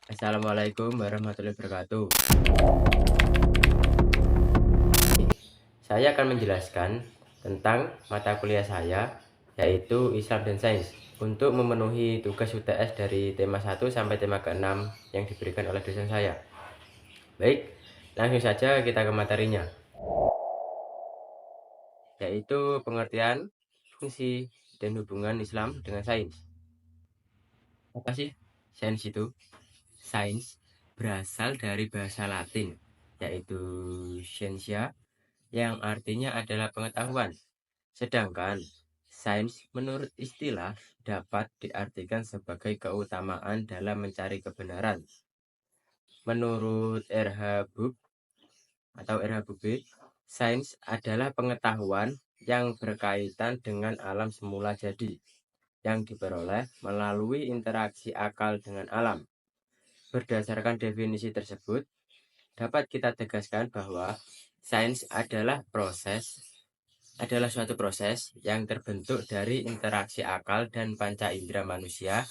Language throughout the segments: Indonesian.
Assalamualaikum warahmatullahi wabarakatuh. Saya akan menjelaskan tentang mata kuliah saya, yaitu Islam dan Sains, untuk memenuhi tugas UTS dari tema 1 sampai tema ke-6 yang diberikan oleh dosen saya. Baik, langsung saja kita ke materinya, yaitu pengertian, fungsi, dan hubungan Islam dengan sains. Apa sih sains itu? Sains berasal dari bahasa Latin, yaitu scientia, yang artinya adalah pengetahuan. Sedangkan sains menurut istilah dapat diartikan sebagai keutamaan dalam mencari kebenaran. Menurut R.H. Buck atau R.H. Bube, sains adalah pengetahuan yang berkaitan dengan alam semula jadi, yang diperoleh melalui interaksi akal dengan alam. Berdasarkan definisi tersebut, dapat kita tegaskan bahwa sains adalah suatu proses yang terbentuk dari interaksi akal dan panca indera manusia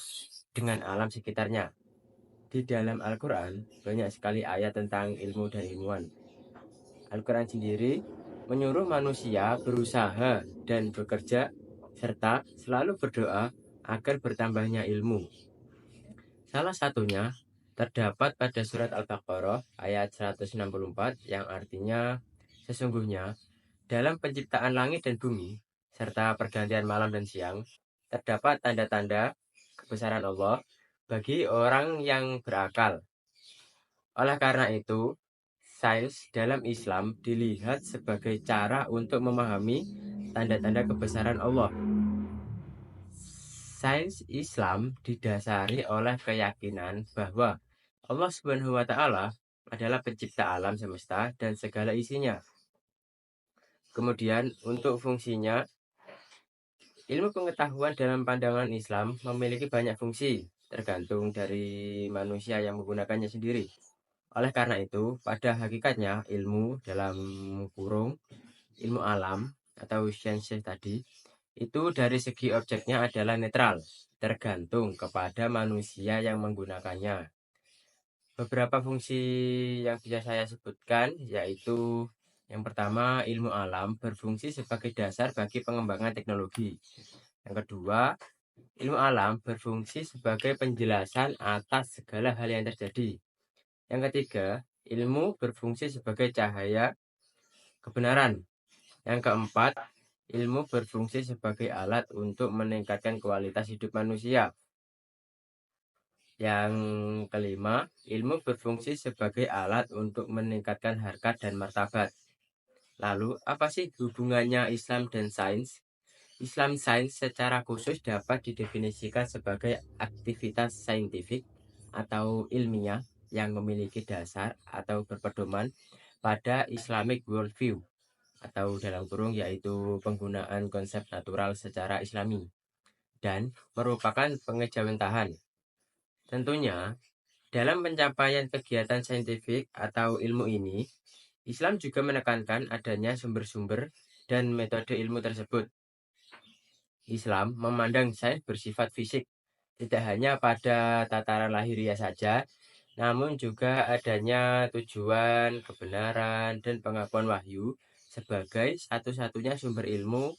dengan alam sekitarnya. Di dalam Al-Quran, banyak sekali ayat tentang ilmu dan ilmuwan. Al-Quran sendiri menyuruh manusia berusaha dan bekerja, serta selalu berdoa agar bertambahnya ilmu. Salah satunya terdapat pada surat Al-Baqarah ayat 164 yang artinya, sesungguhnya dalam penciptaan langit dan bumi, serta pergantian malam dan siang, terdapat tanda-tanda kebesaran Allah bagi orang yang berakal. Oleh karena itu, sains dalam Islam dilihat sebagai cara untuk memahami tanda-tanda kebesaran Allah. Sains Islam didasari oleh keyakinan bahwa Allah Subhanahu wa Ta'ala adalah pencipta alam semesta dan segala isinya. Kemudian, untuk fungsinya, ilmu pengetahuan dalam pandangan Islam memiliki banyak fungsi, tergantung dari manusia yang menggunakannya sendiri. Oleh karena itu, pada hakikatnya ilmu dalam kurung ilmu alam atau sains tadi, itu dari segi objeknya adalah netral, tergantung kepada manusia yang menggunakannya. Beberapa fungsi yang bisa saya sebutkan yaitu, yang pertama, ilmu alam berfungsi sebagai dasar bagi pengembangan teknologi. Yang kedua, ilmu alam berfungsi sebagai penjelasan atas segala hal yang terjadi. Yang ketiga, ilmu berfungsi sebagai cahaya kebenaran. Yang keempat, ilmu berfungsi sebagai alat untuk meningkatkan kualitas hidup manusia. Yang kelima, ilmu berfungsi sebagai alat untuk meningkatkan harkat dan martabat. Lalu, apa sih hubungannya Islam dan sains? Islam sains secara khusus dapat didefinisikan sebagai aktivitas saintifik atau ilmiah yang memiliki dasar atau berpedoman pada Islamic worldview, atau dalam kurung yaitu penggunaan konsep natural secara Islami, dan merupakan pengejawentahan. Tentunya, dalam pencapaian kegiatan saintifik atau ilmu ini, Islam juga menekankan adanya sumber-sumber dan metode ilmu tersebut. Islam memandang sains bersifat fisik, tidak hanya pada tataran lahiriah saja, namun juga adanya tujuan, kebenaran, dan pengakuan wahyu sebagai satu-satunya sumber ilmu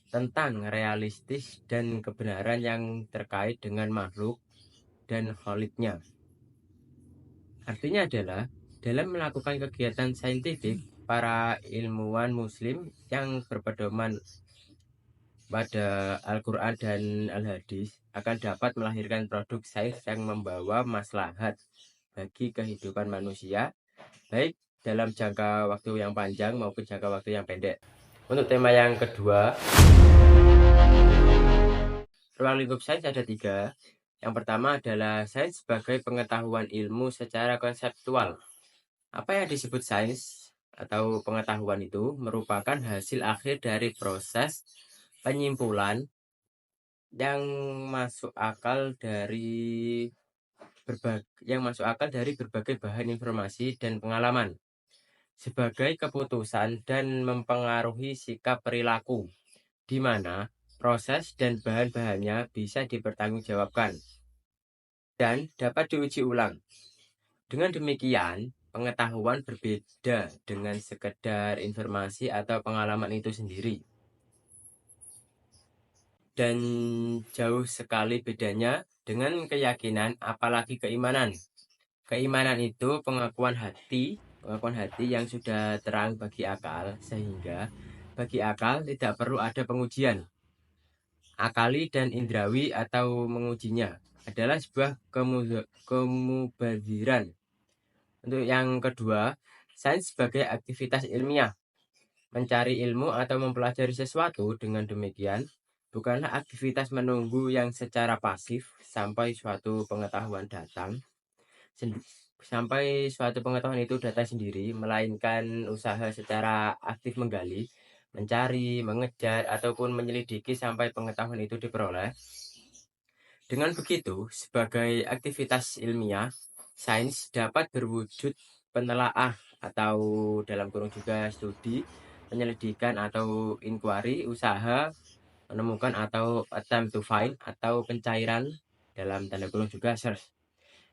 tentang realistis dan kebenaran yang terkait dengan makhluk dan kholiknya. Artinya adalah, dalam melakukan kegiatan saintifik, para ilmuwan muslim yang berpedoman pada Al-Quran dan Al-Hadis akan dapat melahirkan produk sains yang membawa maslahat bagi kehidupan manusia, baik dalam jangka waktu yang panjang maupun jangka waktu yang pendek. Untuk tema yang kedua, ruang lingkup sains ada 3. Yang pertama adalah sains sebagai pengetahuan ilmu secara konseptual. Apa yang disebut sains atau pengetahuan itu merupakan hasil akhir dari proses penyimpulan yang masuk akal dari berbagai bahan informasi dan pengalaman sebagai keputusan dan mempengaruhi sikap perilaku, di mana proses dan bahan-bahannya bisa dipertanggungjawabkan. dan dapat diuji ulang. Dengan demikian, pengetahuan berbeda dengan sekedar informasi atau pengalaman itu sendiri. Dan jauh sekali bedanya dengan keyakinan, apalagi keimanan. Keimanan itu pengakuan hati yang sudah terang bagi akal, sehingga bagi akal tidak perlu ada pengujian. Akali dan indrawi atau mengujinya adalah sebuah kemubaziran. Untuk yang kedua, sains sebagai aktivitas ilmiah. Mencari ilmu atau mempelajari sesuatu dengan demikian bukanlah aktivitas menunggu yang secara pasif sampai suatu pengetahuan itu datang sendiri, melainkan usaha secara aktif menggali, mencari, mengejar, ataupun menyelidiki sampai pengetahuan itu diperoleh. Dengan begitu, sebagai aktivitas ilmiah, sains dapat berwujud penelaah atau dalam kurung juga studi, penyelidikan atau inquiry, usaha menemukan atau attempt to find, atau pencairan dalam tanda kurung juga search,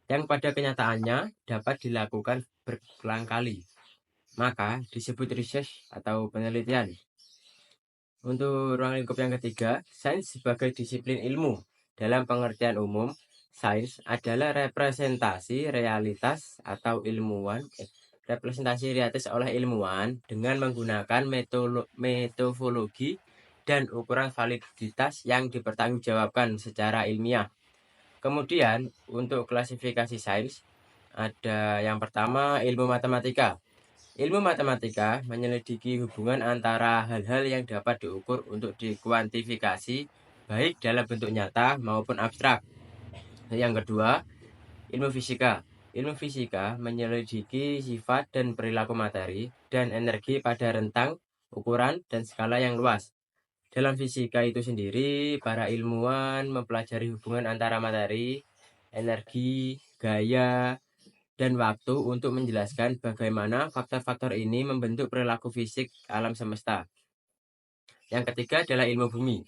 yang pada kenyataannya dapat dilakukan berulang kali, maka disebut research atau penelitian. Untuk ruang lingkup yang ketiga, sains sebagai disiplin ilmu. Dalam pengertian umum, sains adalah representasi realitas oleh ilmuwan dengan menggunakan metodologi dan ukuran validitas yang dipertanggungjawabkan secara ilmiah. Kemudian untuk klasifikasi sains, ada yang pertama ilmu matematika. Ilmu matematika menyelidiki hubungan antara hal-hal yang dapat diukur untuk dikuantifikasi, baik dalam bentuk nyata maupun abstrak. Yang kedua, ilmu fisika. Ilmu fisika menyelidiki sifat dan perilaku materi dan energi pada rentang, ukuran, dan skala yang luas. Dalam fisika itu sendiri, para ilmuwan mempelajari hubungan antara materi, energi, gaya, dan waktu untuk menjelaskan bagaimana faktor-faktor ini membentuk perilaku fisik alam semesta. Yang ketiga adalah ilmu bumi.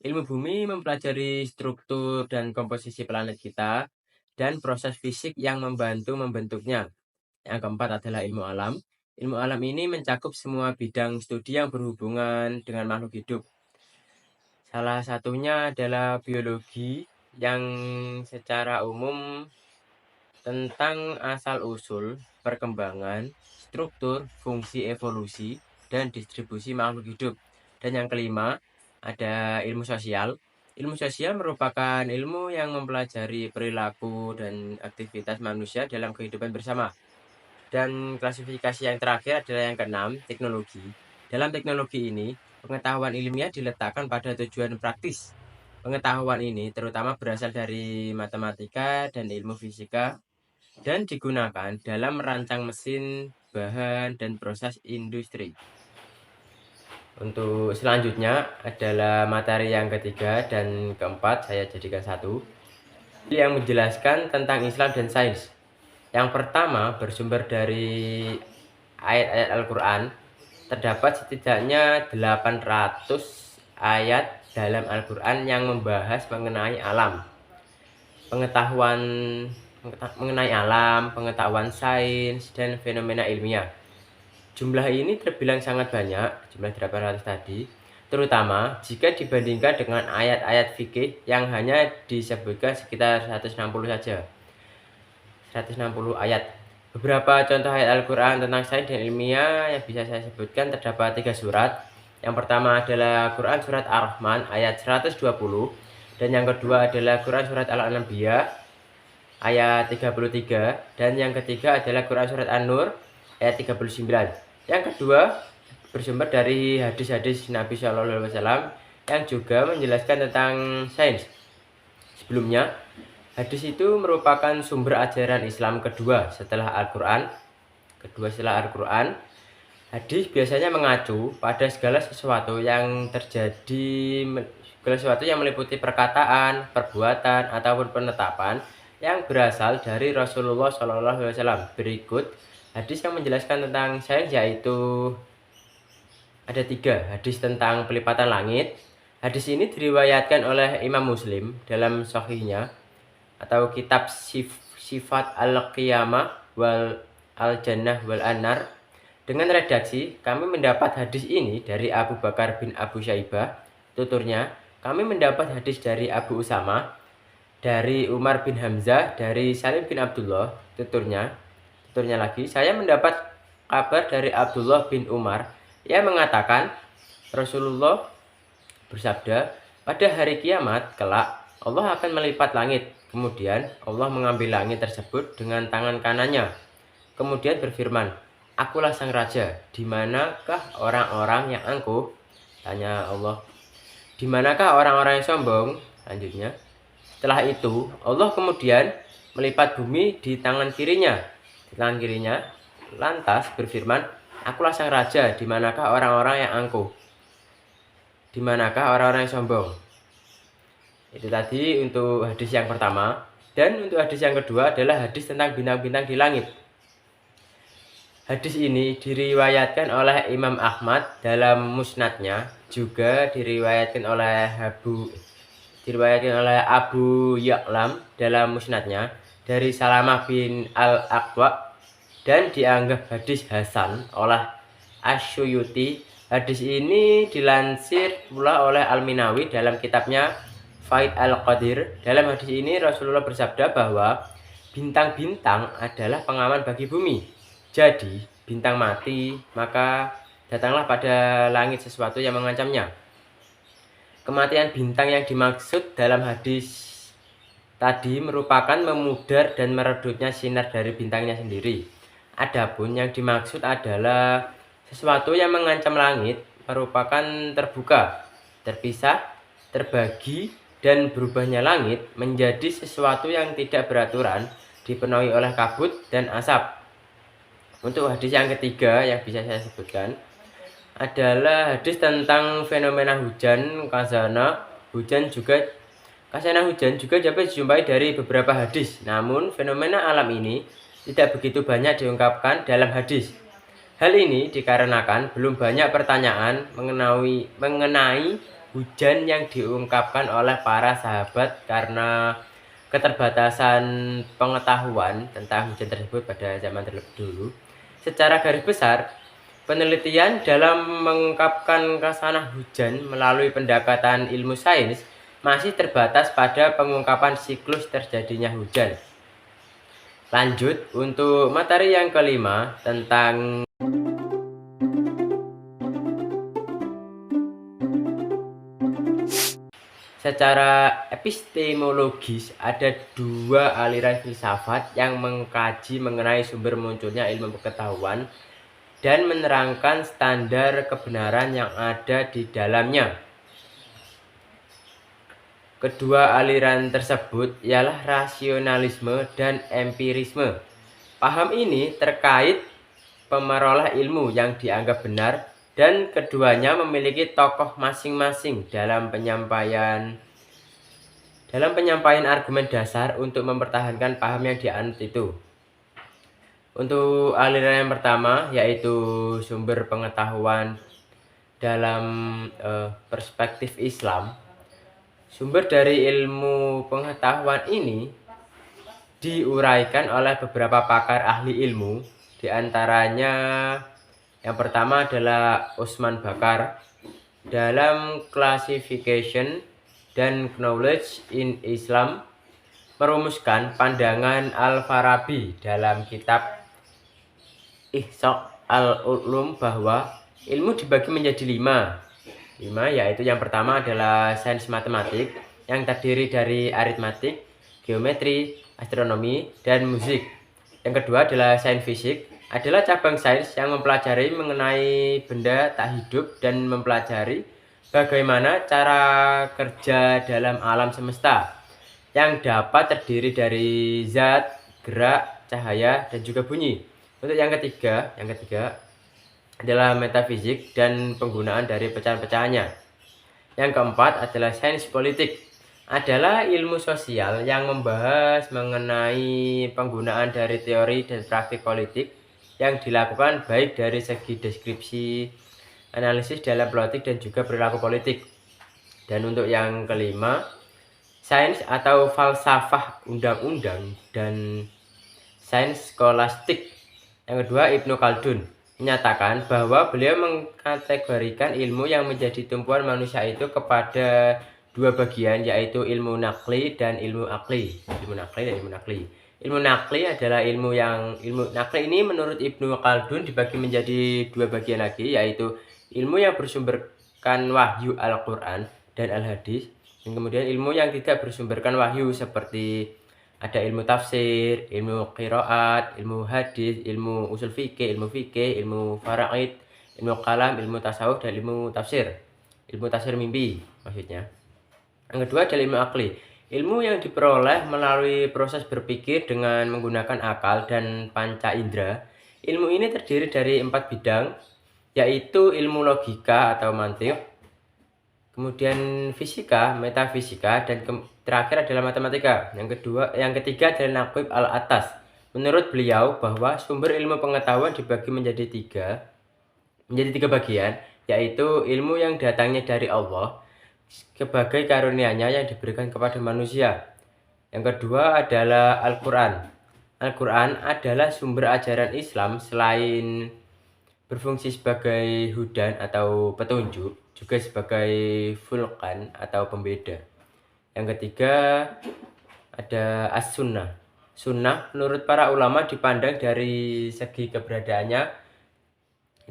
Ilmu bumi mempelajari struktur dan komposisi planet kita dan proses fisik yang membantu membentuknya. Yang keempat adalah ilmu alam. Ilmu alam ini mencakup semua bidang studi yang berhubungan dengan makhluk hidup. Salah satunya adalah biologi, yang secara umum tentang asal-usul, perkembangan, struktur, fungsi evolusi, dan distribusi makhluk hidup. Dan yang kelima, ada ilmu sosial. Ilmu sosial merupakan ilmu yang mempelajari perilaku dan aktivitas manusia dalam kehidupan bersama. Dan klasifikasi yang terakhir adalah yang keenam, teknologi. Dalam teknologi ini, pengetahuan ilmiah diletakkan pada tujuan praktis. Pengetahuan ini terutama berasal dari matematika dan ilmu fisika, dan digunakan dalam merancang mesin, bahan, dan proses industri. Untuk selanjutnya adalah materi yang ketiga dan keempat, saya jadikan satu, yang menjelaskan tentang Islam dan sains. Yang pertama bersumber dari ayat-ayat Al-Quran. Terdapat setidaknya 800 ayat dalam Al-Quran yang membahas mengenai alam, pengetahuan sains, dan fenomena ilmiah. Jumlah ini terbilang sangat banyak, jumlah 800 tadi, terutama jika dibandingkan dengan ayat-ayat fikih yang hanya disebutkan sekitar 160 saja. 160 ayat. Beberapa contoh ayat Al-Quran tentang sains dan ilmiah yang bisa saya sebutkan terdapat 3 surat. Yang pertama adalah Quran surat Ar-Rahman ayat 120, dan yang kedua adalah Quran surat Al-Anbiya ayat 33, dan yang ketiga adalah Quran surat An-Nur ayat 39. Yang kedua bersumber dari hadis-hadis Nabi Shallallahu Alaihi Wasallam yang juga menjelaskan tentang sains. Sebelumnya, hadis itu merupakan sumber ajaran Islam kedua setelah Al-Quran. Hadis biasanya mengacu pada segala sesuatu yang meliputi perkataan, perbuatan, ataupun penetapan yang berasal dari Rasulullah SAW. Berikut hadis yang menjelaskan tentang sains, yaitu ada 3. Hadis tentang pelipatan langit. Hadis ini diriwayatkan oleh Imam Muslim dalam Sahihnya. atau kitab Sifat Al-Qiyamah wal Al-Jannah wal Anar. Dengan redaksi, kami mendapat hadis ini dari Abu Bakar bin Abu Syaibah. Tuturnya, kami mendapat hadis dari Abu Usama, dari Umar bin Hamzah, dari Salim bin Abdullah. Tuturnya lagi, saya mendapat kabar dari Abdullah bin Umar yang mengatakan Rasulullah bersabda, pada hari kiamat kelak Allah akan melipat langit. Kemudian Allah mengambil langit tersebut dengan tangan kanannya. Kemudian berfirman, akulah sang raja, di manakah orang-orang yang angkuh? Tanya Allah. Di manakah orang-orang yang sombong? Lanjutnya. Setelah itu, Allah kemudian melipat bumi di tangan kirinya. Lantas berfirman, akulah sang raja, di manakah orang-orang yang angkuh? Di manakah orang-orang yang sombong? Itu tadi untuk hadis yang pertama. Dan untuk hadis yang kedua adalah hadis tentang bintang-bintang di langit. Hadis ini diriwayatkan oleh Imam Ahmad dalam musnadnya, juga diriwayatkan oleh Abu Ya'lam dalam musnadnya dari Salamah bin Al-Aqwa, dan dianggap hadis hasan oleh Asyuyuti. Hadis ini dilansir pula oleh Al-Minawi dalam kitabnya Faid Al-Qadir. Dalam hadis ini Rasulullah bersabda bahwa bintang-bintang adalah pengaman bagi bumi. Jadi, bintang mati, maka datanglah pada langit sesuatu yang mengancamnya. Kematian bintang yang dimaksud dalam hadis tadi merupakan memudar dan meredupnya sinar dari bintangnya sendiri. Adapun yang dimaksud adalah sesuatu yang mengancam langit merupakan terbuka, terpisah, terbagi, dan berubahnya langit menjadi sesuatu yang tidak beraturan, dipenuhi oleh kabut dan asap. Untuk hadis yang ketiga yang bisa saya sebutkan adalah hadis tentang fenomena hujan kasana hujan juga dapat dijumpai dari beberapa hadis. Namun fenomena alam ini tidak begitu banyak diungkapkan dalam hadis. Hal ini dikarenakan belum banyak pertanyaan mengenai hujan yang diungkapkan oleh para sahabat karena keterbatasan pengetahuan tentang hujan tersebut pada zaman terlebih dulu. Secara garis besar, penelitian dalam mengungkapkan khasanah hujan melalui pendekatan ilmu sains masih terbatas pada pengungkapan siklus terjadinya hujan. Lanjut untuk materi yang kelima tentang secara epistemologis, ada dua aliran filsafat yang mengkaji mengenai sumber munculnya ilmu pengetahuan dan menerangkan standar kebenaran yang ada di dalamnya. Kedua aliran tersebut ialah rasionalisme dan empirisme. Paham ini terkait pemeroleh ilmu yang dianggap benar, dan keduanya memiliki tokoh masing-masing dalam penyampaian argumen dasar untuk mempertahankan paham yang dianut itu. Untuk aliran yang pertama yaitu sumber pengetahuan dalam perspektif Islam. Sumber dari ilmu pengetahuan ini diuraikan oleh beberapa pakar ahli ilmu, di antaranya yang pertama adalah Usman Bakar dalam Classification dan Knowledge in Islam merumuskan pandangan Al-Farabi dalam kitab Ihsa' al-Ulum bahwa ilmu dibagi menjadi lima, yaitu yang pertama adalah sains matematik yang terdiri dari aritmatik, geometri, astronomi, dan musik. Yang kedua adalah sains fisik, adalah cabang sains yang mempelajari mengenai benda tak hidup dan mempelajari bagaimana cara kerja dalam alam semesta yang dapat terdiri dari zat, gerak, cahaya, dan juga bunyi. Untuk yang ketiga adalah metafisik dan penggunaan dari pecahan-pecahannya. Yang keempat adalah sains politik, adalah ilmu sosial yang membahas mengenai penggunaan dari teori dan praktik politik yang dilakukan baik dari segi deskripsi, analisis dalam politik, dan juga perilaku politik. Dan untuk yang kelima, Sains atau falsafah undang-undang dan sains skolastik. Yang kedua, Ibnu Khaldun menyatakan bahwa beliau mengkategorikan ilmu yang menjadi tumpuan manusia itu kepada dua bagian, yaitu ilmu nakli dan ilmu akli. Ilmu nakli adalah ilmu nakli ini menurut Ibnu Khaldun dibagi menjadi dua bagian lagi, yaitu ilmu yang bersumberkan wahyu Al-Quran dan Al-Hadis, dan kemudian ilmu yang tidak bersumberkan wahyu seperti ada ilmu tafsir, ilmu qiraat, ilmu hadis, ilmu usul fikih, ilmu faraid, ilmu kalam, ilmu tasawuf, dan ilmu tafsir. Ilmu tafsir mimpi maksudnya. Yang kedua adalah ilmu akli. Ilmu yang diperoleh melalui proses berpikir dengan menggunakan akal dan panca indera. Ilmu ini terdiri dari 4 bidang, yaitu ilmu logika atau mantik, kemudian fisika, metafisika, dan terakhir adalah matematika. Yang ketiga adalah Naqib al-Atas. Menurut beliau bahwa sumber ilmu pengetahuan dibagi menjadi tiga bagian, yaitu ilmu yang datangnya dari Allah sebagai karunia-Nya yang diberikan kepada manusia. Yang kedua adalah Al-Quran. Al-Quran adalah sumber ajaran Islam selain berfungsi sebagai hudan atau petunjuk, juga sebagai furqan atau pembeda. Yang ketiga ada as-sunnah. Sunnah menurut para ulama dipandang dari segi keberadaannya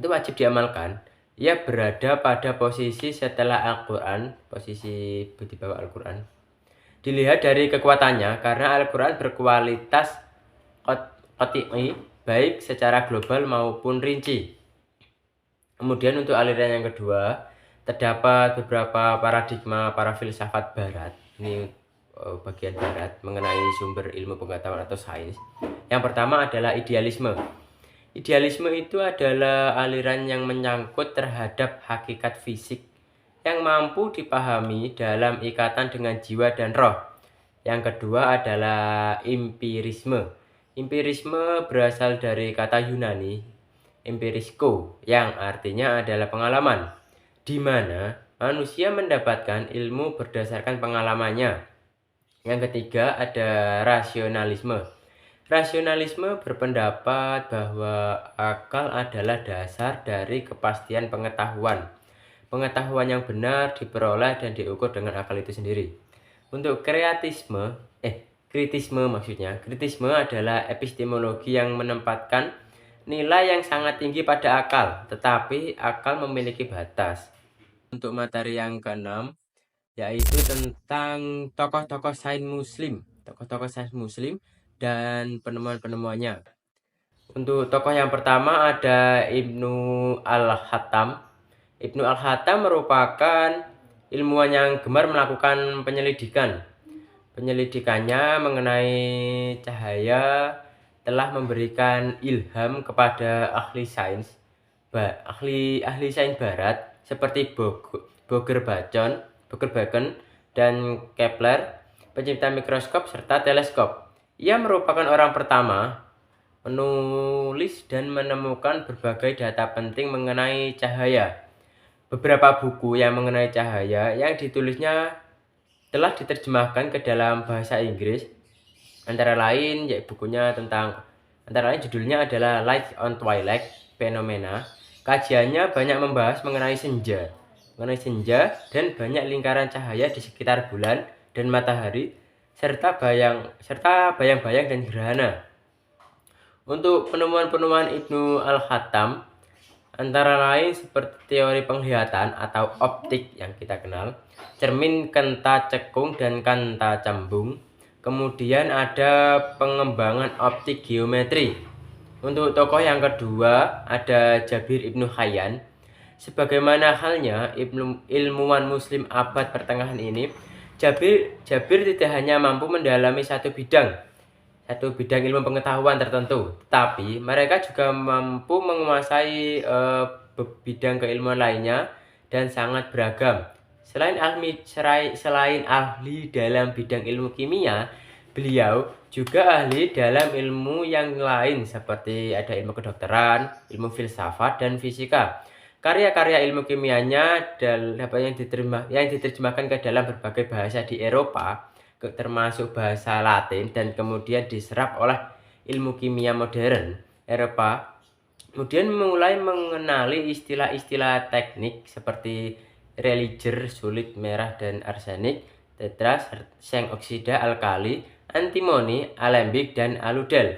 itu wajib diamalkan. Ia berada pada posisi setelah Al-Quran, posisi di bawah Al-Quran. Dilihat dari kekuatannya, karena Al-Quran berkualitas qat'i, baik secara global maupun rinci. Kemudian untuk aliran yang kedua, terdapat beberapa paradigma para filsafat barat, ini bagian barat, mengenai sumber ilmu pengetahuan atau sains. Yang pertama adalah idealisme. Idealisme itu adalah aliran yang menyangkut terhadap hakikat fisik yang mampu dipahami dalam ikatan dengan jiwa dan roh. Yang kedua adalah empirisme. Empirisme berasal dari kata Yunani empirisko, yang artinya adalah pengalaman, di mana manusia mendapatkan ilmu berdasarkan pengalamannya. Yang ketiga ada rasionalisme. Rasionalisme berpendapat bahwa akal adalah dasar dari kepastian pengetahuan. Pengetahuan yang benar diperoleh dan diukur dengan akal itu sendiri. Untuk kritisme adalah epistemologi yang menempatkan nilai yang sangat tinggi pada akal, tetapi akal memiliki batas. Untuk materi yang keenam, yaitu tentang tokoh-tokoh sains muslim dan penemuan-penemuannya. Untuk tokoh yang pertama ada Ibnu al-Hattam. Ibnu al-Hattam merupakan ilmuwan yang gemar melakukan penyelidikan. Penyelidikannya mengenai cahaya telah memberikan ilham kepada ahli sains barat seperti Bacon dan Kepler, pencipta mikroskop serta teleskop. Ia merupakan orang pertama menulis dan menemukan berbagai data penting mengenai cahaya. Beberapa buku yang mengenai cahaya yang ditulisnya telah diterjemahkan ke dalam bahasa Inggris. Antara lain judulnya adalah Light on Twilight Phenomena. Kajiannya banyak membahas mengenai senja dan banyak lingkaran cahaya di sekitar bulan dan matahari serta bayang-bayang dan gerhana. Untuk penemuan-penemuan Ibnu al-Hattam antara lain seperti teori penglihatan atau optik yang kita kenal, cermin kenta cekung dan kanta cambung. Kemudian ada pengembangan optik geometri. Untuk tokoh yang kedua ada Jabir Ibnu Hayyan. Sebagaimana halnya ilmuwan muslim abad pertengahan ini, Jabir tidak hanya mampu mendalami satu bidang ilmu pengetahuan tertentu, tapi mereka juga mampu menguasai bidang keilmuan lainnya dan sangat beragam. Selain ahli dalam bidang ilmu kimia, beliau juga ahli dalam ilmu yang lain seperti ada ilmu kedokteran, ilmu filsafat, dan fisika. Karya-karya ilmu kimianya yang diterjemahkan ke dalam berbagai bahasa di Eropa termasuk bahasa Latin, dan kemudian diserap oleh ilmu kimia modern Eropa, kemudian mulai mengenali istilah-istilah teknik seperti religer, sulit, merah, dan arsenik, tetras, seng oksida, alkali, antimoni, alembik, dan aludel.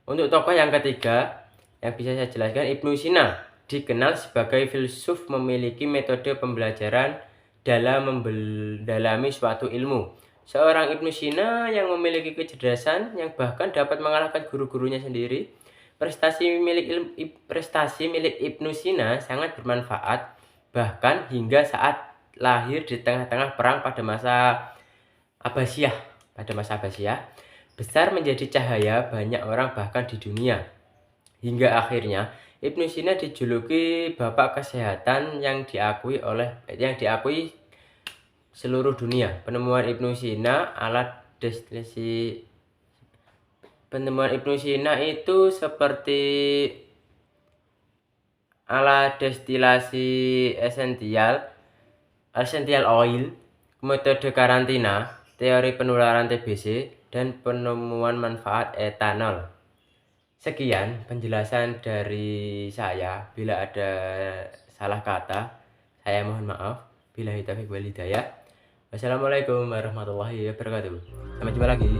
Untuk tokoh yang ketiga yang bisa saya jelaskan, Ibnu Sina dikenal sebagai filsuf memiliki metode pembelajaran dalam mendalami suatu ilmu. Seorang Ibnu Sina yang memiliki kecerdasan yang bahkan dapat mengalahkan guru-gurunya sendiri. Prestasi milik Ibnu Sina sangat bermanfaat, bahkan hingga saat lahir di tengah-tengah perang pada masa Abbasiyah. Besar menjadi cahaya banyak orang bahkan di dunia. Hingga akhirnya Ibnu Sina dijuluki bapak kesehatan yang diakui seluruh dunia. Penemuan Ibnu Sina itu seperti alat destilasi essential oil, metode karantina, teori penularan TBC, dan penemuan manfaat etanol. Sekian penjelasan dari saya. Bila ada salah kata, saya mohon maaf. Billahi taufiq wal hidayah. Wassalamualaikum warahmatullahi wabarakatuh. Sampai jumpa lagi.